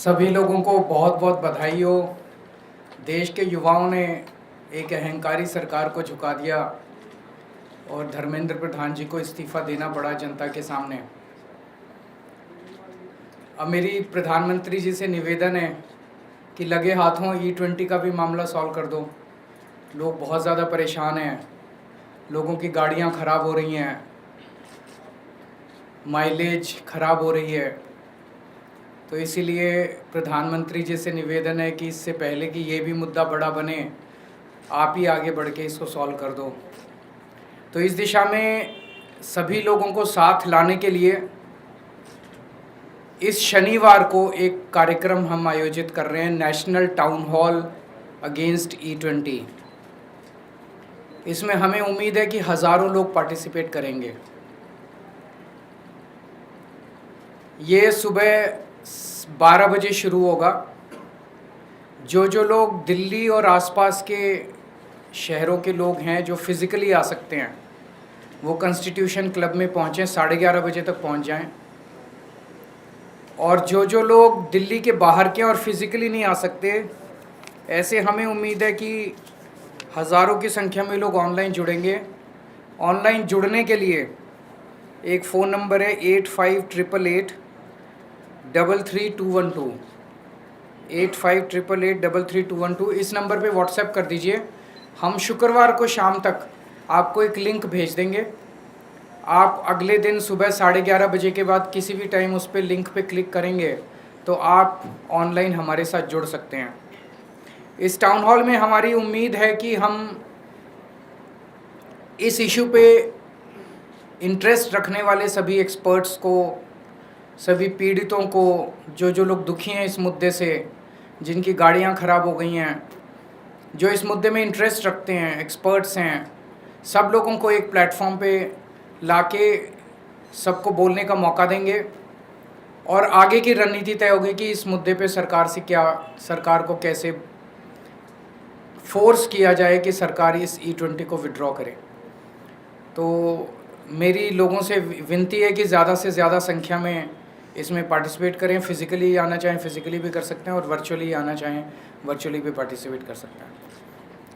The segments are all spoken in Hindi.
सभी लोगों को बहुत बहुत बधाई हो। देश के युवाओं ने एक अहंकारी सरकार को झुका दिया और धर्मेंद्र प्रधान जी को इस्तीफ़ा देना पड़ा जनता के सामने। अब मेरी प्रधानमंत्री जी से निवेदन है कि लगे हाथों E20 का भी मामला सॉल्व कर दो। लोग बहुत ज़्यादा परेशान हैं, लोगों की गाड़ियां ख़राब हो रही हैं, माइलेज ख़राब हो रही है। तो इसीलिए प्रधानमंत्री जी से निवेदन है कि इससे पहले कि ये भी मुद्दा बड़ा बने, आप ही आगे बढ़ के इसको सॉल्व कर दो। तो इस दिशा में सभी लोगों को साथ लाने के लिए इस शनिवार को एक कार्यक्रम हम आयोजित कर रहे हैं, national town hall against E20। इसमें हमें उम्मीद है कि हज़ारों लोग पार्टिसिपेट करेंगे। ये सुबह 12 बजे शुरू होगा। जो लोग दिल्ली और आसपास के शहरों के लोग हैं जो फिज़िकली आ सकते हैं, वो कॉन्स्टिट्यूशन क्लब में पहुँचें, 11:30 बजे तक पहुँच जाएं। और जो लोग दिल्ली के बाहर के और फिज़िकली नहीं आ सकते, ऐसे हमें उम्मीद है कि हज़ारों की संख्या में लोग ऑनलाइन जुड़ेंगे। ऑनलाइन जुड़ने के लिए एक फ़ोन नंबर है 8588833212, 8588833212। इस नंबर पे व्हाट्सएप कर दीजिए। हम शुक्रवार को शाम तक आपको एक लिंक भेज देंगे। आप अगले दिन सुबह 11:30 बजे के बाद किसी भी टाइम उस पर लिंक पे क्लिक करेंगे तो आप ऑनलाइन हमारे साथ जुड़ सकते हैं। इस टाउन हॉल में हमारी उम्मीद है कि हम इस इशू पे इंटरेस्ट रखने वाले सभी एक्सपर्ट्स को, सभी पीड़ितों को, जो लोग दुखी हैं इस मुद्दे से, जिनकी गाड़ियां ख़राब हो गई हैं, जो इस मुद्दे में इंटरेस्ट रखते हैं, एक्सपर्ट्स हैं, सब लोगों को एक प्लेटफॉर्म पे लाके सबको बोलने का मौका देंगे। और आगे की रणनीति तय होगी कि इस मुद्दे पे सरकार को कैसे फोर्स किया जाए कि सरकार इस E20 को विड्रॉ करे। तो मेरी लोगों से विनती है कि ज़्यादा से ज़्यादा संख्या में इसमें पार्टिसिपेट करें। फिज़िकली आना चाहें फिज़िकली भी कर सकते हैं और वर्चुअली आना चाहें वर्चुअली भी पार्टिसिपेट कर सकते हैं।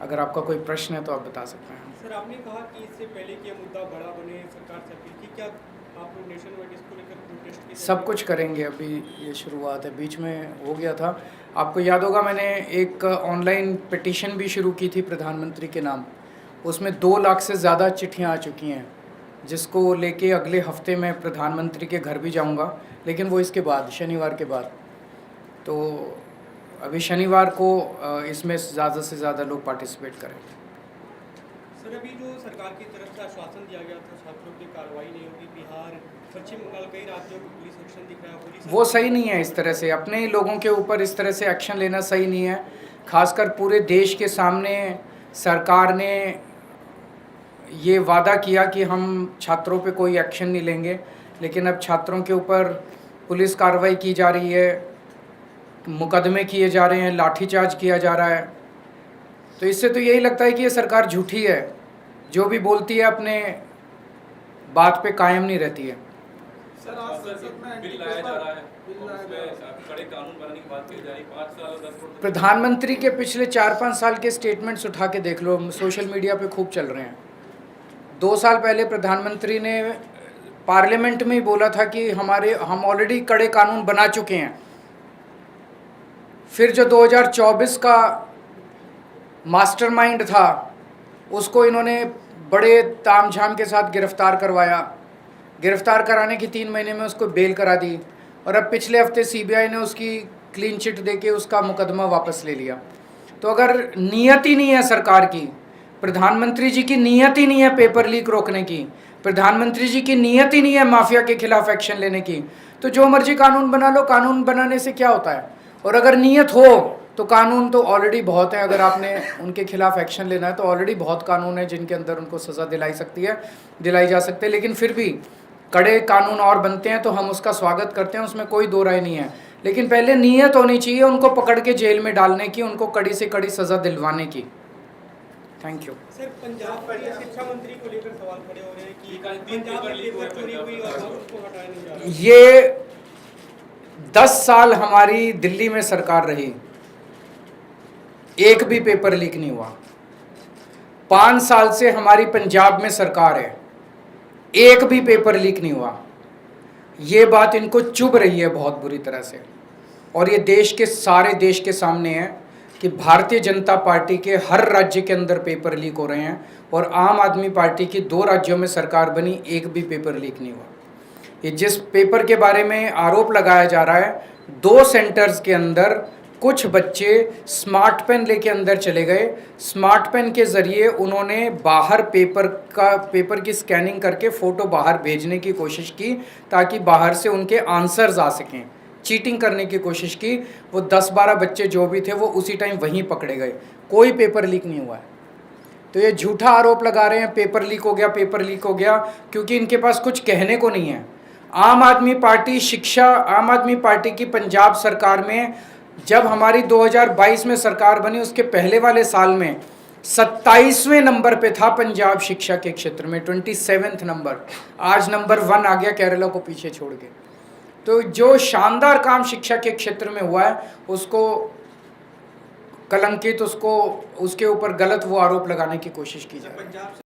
अगर आपका कोई प्रश्न है तो आप बता सकते हैं। सर, आपने कहा कि इससे पहले कि यह मुद्दा बड़ा बने, सरकार से अपील की, क्या आप लोग नेशन वाइड इसको लेकर प्रोटेस्ट की? सब कुछ करेंगे। अभी ये शुरुआत है, बीच में हो गया था। आपको याद होगा मैंने एक ऑनलाइन पिटीशन भी शुरू की थी प्रधानमंत्री के नाम। उसमें 2 लाख से ज़्यादा चिट्ठियाँ आ चुकी हैं, जिसको लेके अगले हफ्ते मैं प्रधानमंत्री के घर भी जाऊंगा, लेकिन वो इसके बाद, शनिवार के बाद। तो अभी शनिवार को इसमें ज़्यादा से ज़्यादा लोग पार्टिसिपेट करें। सर, अभी जो सरकार की तरफ से आश्वासन दिया गया था छात्रों की कार्रवाई नहीं होगी, बिहार, पश्चिम बंगाल, कई राज्यों को पुलिस एक्शन दिख रहा है, वो सही नहीं है। इस तरह से अपने ही लोगों के ऊपर इस तरह से एक्शन लेना सही नहीं है। खासकर पूरे देश के सामने सरकार ने ये वादा किया कि हम छात्रों पे कोई एक्शन नहीं लेंगे, लेकिन अब छात्रों के ऊपर पुलिस कार्रवाई की जा रही है, मुकदमे किए जा रहे हैं, लाठीचार्ज किया जा रहा है। तो इससे तो यही लगता है कि ये सरकार झूठी है, जो भी बोलती है अपने बात पे कायम नहीं रहती है। सर, आप संसद में बिल लाया जा रहा है, उसमें कड़े कानून बनाने की बात की जा रही है। 5 साल और 10 करोड़ प्रधानमंत्री के पिछले 4-5 साल के स्टेटमेंट्स उठा के देख लो, सोशल मीडिया पे खूब चल रहे हैं। 2 साल पहले प्रधानमंत्री ने पार्लियामेंट में ही बोला था कि हम ऑलरेडी कड़े कानून बना चुके हैं। फिर जो 2024 का मास्टरमाइंड था, उसको इन्होंने बड़े तामझाम के साथ गिरफ्तार करवाया। गिरफ्तार कराने की 3 महीने में उसको बेल करा दी, और अब पिछले हफ्ते CBI ने उसकी क्लीन चिट देके उसका मुकदमा वापस ले लिया। तो अगर नीयत ही नहीं है सरकार की, प्रधानमंत्री जी की नीयत ही नहीं है पेपर लीक रोकने की, प्रधानमंत्री जी की नीयत ही नहीं है माफिया के खिलाफ एक्शन लेने की, तो जो मर्जी कानून बना लो। कानून बनाने से क्या होता है? और अगर नीयत हो तो कानून तो ऑलरेडी बहुत है। अगर आपने उनके खिलाफ एक्शन लेना है तो ऑलरेडी बहुत कानून है जिनके अंदर उनको सज़ा दिलाई जा सकती है। लेकिन फिर भी कड़े कानून और बनते हैं तो हम उसका स्वागत करते हैं, उसमें कोई दो राय नहीं है। लेकिन पहले नीयत होनी चाहिए उनको पकड़ के जेल में डालने की, उनको कड़ी से कड़ी सज़ा दिलवाने की। Thank you. सर, पंजाब के शिक्षा मंत्री को लेकर सवाल खड़े हो रहे हैं कि पंजाब में पेपर चोरी हुई और उसको हटाया नहीं जा रहा। ये 10 साल हमारी दिल्ली में सरकार रही, एक भी पेपर लीक नहीं हुआ। 5 साल से हमारी पंजाब में सरकार है, एक भी पेपर लीक नहीं हुआ। ये बात इनको चुभ रही है बहुत बुरी तरह से, और ये देश के सारे देश के सामने है कि भारतीय जनता पार्टी के हर राज्य के अंदर पेपर लीक हो रहे हैं, और आम आदमी पार्टी की 2 राज्यों में सरकार बनी, एक भी पेपर लीक नहीं हुआ। ये जिस पेपर के बारे में आरोप लगाया जा रहा है, 2 सेंटर्स के अंदर कुछ बच्चे स्मार्ट पेन लेके अंदर चले गए, स्मार्ट पेन के ज़रिए उन्होंने बाहर पेपर की स्कैनिंग करके फ़ोटो बाहर भेजने की कोशिश की ताकि बाहर से उनके आंसर्स आ सकें। चीटिंग करने की कोशिश की। वो 10-12 बच्चे जो भी थे वो उसी टाइम वहीं पकड़े गए। कोई पेपर लीक नहीं हुआ है। तो ये झूठा आरोप लगा रहे हैं पेपर लीक हो गया, पेपर लीक हो गया, क्योंकि इनके पास कुछ कहने को नहीं है। आम आदमी पार्टी की पंजाब सरकार में जब हमारी 2022 में सरकार बनी, उसके पहले वाले साल में 27वें नंबर पे था पंजाब शिक्षा के क्षेत्र में, 27वें नंबर। आज नंबर 1 आ गया केरला को पीछे छोड़ के। तो जो शानदार काम शिक्षा के क्षेत्र में हुआ है उसको कलंकित, उसके ऊपर गलत वो आरोप लगाने की कोशिश की जा रही है।